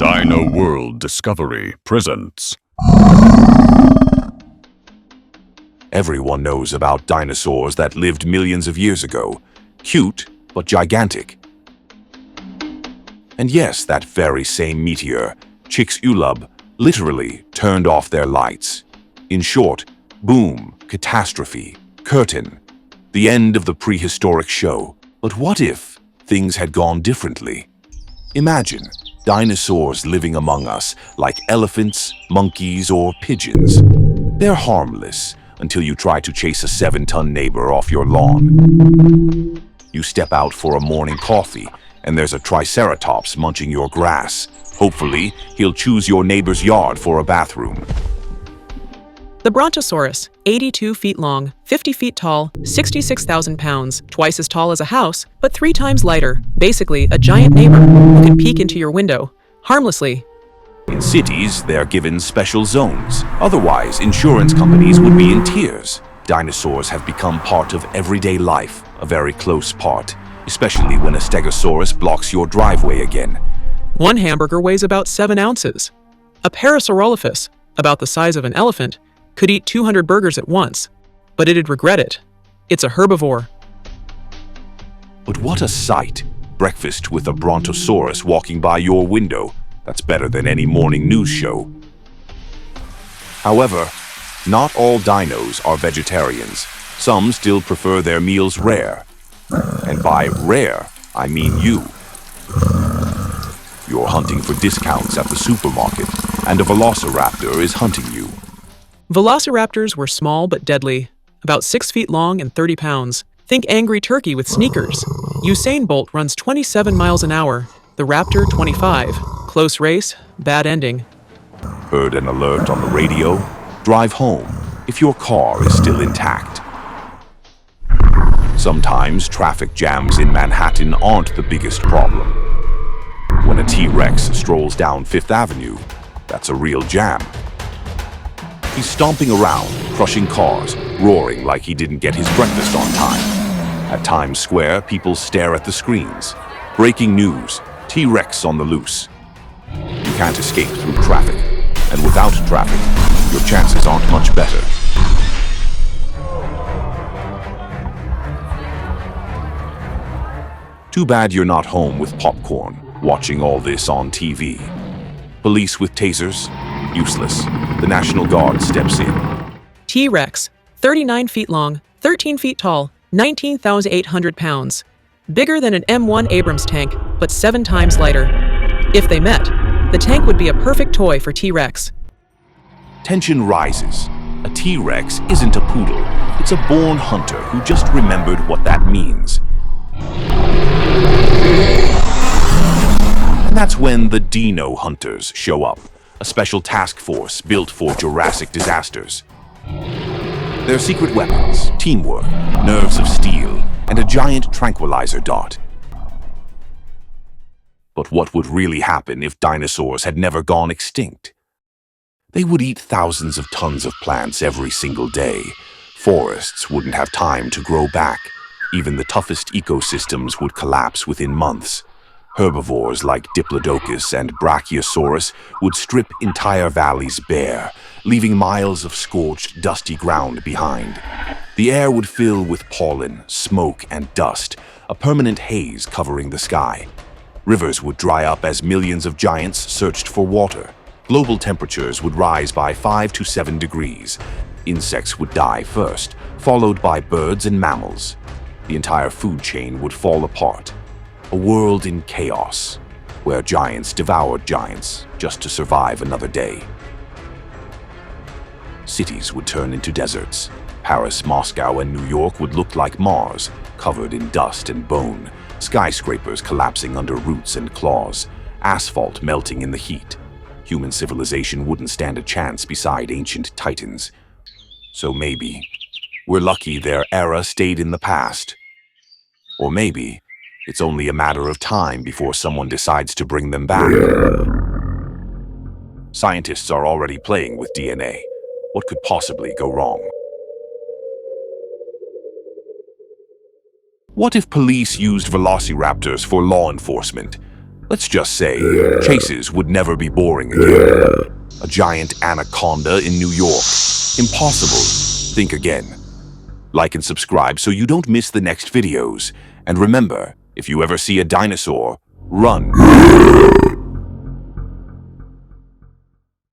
Dino World Discovery presents. Everyone knows about dinosaurs that lived millions of years ago. Cute, but gigantic. And yes, that very same meteor, Chicxulub, literally turned off their lights. In short, boom, catastrophe, curtain, the end of the prehistoric show. But what if things had gone differently? Imagine dinosaurs living among us like elephants, monkeys, or pigeons. They're harmless until you try to chase a 7-ton neighbor off your lawn. You step out for a morning coffee, and there's a Triceratops munching your grass. Hopefully, he'll choose your neighbor's yard for a bathroom. The Brontosaurus, 82 feet long, 50 feet tall, 66,000 pounds, twice as tall as a house, but 3 times lighter. Basically, a giant neighbor who can peek into your window, harmlessly. In cities, they're given special zones. Otherwise, insurance companies would be in tears. Dinosaurs have become part of everyday life, a very close part, especially when a Stegosaurus blocks your driveway again. One hamburger weighs about 7 ounces. A Parasaurolophus, about the size of an elephant, could eat 200 burgers at once, but it'd regret it. It's a herbivore. But what a sight! Breakfast with a Brontosaurus walking by your window. That's better than any morning news show. However, not all dinos are vegetarians. Some still prefer their meals rare. And by rare, I mean you. You're hunting for discounts at the supermarket, and a Velociraptor is hunting you. Velociraptors were small but deadly, about 6 feet long and 30 pounds. Think angry turkey with sneakers. Usain Bolt runs 27 miles an hour, the Raptor 25. Close race, bad ending. Heard an alert on the radio? Drive home if your car is still intact. Sometimes traffic jams in Manhattan aren't the biggest problem. When a T-Rex strolls down Fifth Avenue, that's a real jam. He's stomping around, crushing cars, roaring like he didn't get his breakfast on time. At Times Square, people stare at the screens. Breaking news, T-Rex on the loose. You can't escape through traffic, and without traffic, your chances aren't much better. Too bad you're not home with popcorn, watching all this on TV. Police with tasers? Useless. The National Guard steps in. T-Rex, 39 feet long, 13 feet tall, 19,800 pounds. Bigger than an M1 Abrams tank, but 7 times lighter. If they met, the tank would be a perfect toy for T-Rex. Tension rises. A T-Rex isn't a poodle. It's a born hunter who just remembered what that means. And that's when the Dino hunters show up. A special task force built for Jurassic disasters. Their secret weapons, teamwork, nerves of steel, and a giant tranquilizer dart. But what would really happen if dinosaurs had never gone extinct? They would eat thousands of tons of plants every single day. Forests wouldn't have time to grow back. Even the toughest ecosystems would collapse within months. Herbivores like Diplodocus and Brachiosaurus would strip entire valleys bare, leaving miles of scorched, dusty ground behind. The air would fill with pollen, smoke, and dust, a permanent haze covering the sky. Rivers would dry up as millions of giants searched for water. Global temperatures would rise by 5 to 7 degrees. Insects would die first, followed by birds and mammals. The entire food chain would fall apart. A world in chaos, where giants devoured giants just to survive another day. Cities would turn into deserts. Paris, Moscow, and New York would look like Mars, covered in dust and bone, skyscrapers collapsing under roots and claws, asphalt melting in the heat. Human civilization wouldn't stand a chance beside ancient titans. So maybe we're lucky their era stayed in the past. Or maybe it's only a matter of time before someone decides to bring them back. Scientists are already playing with DNA. What could possibly go wrong? What if police used velociraptors for law enforcement? Let's just say chases would never be boring again. A giant anaconda in New York. Impossible. Think again. Like and subscribe so you don't miss the next videos. And remember, if you ever see a dinosaur, run.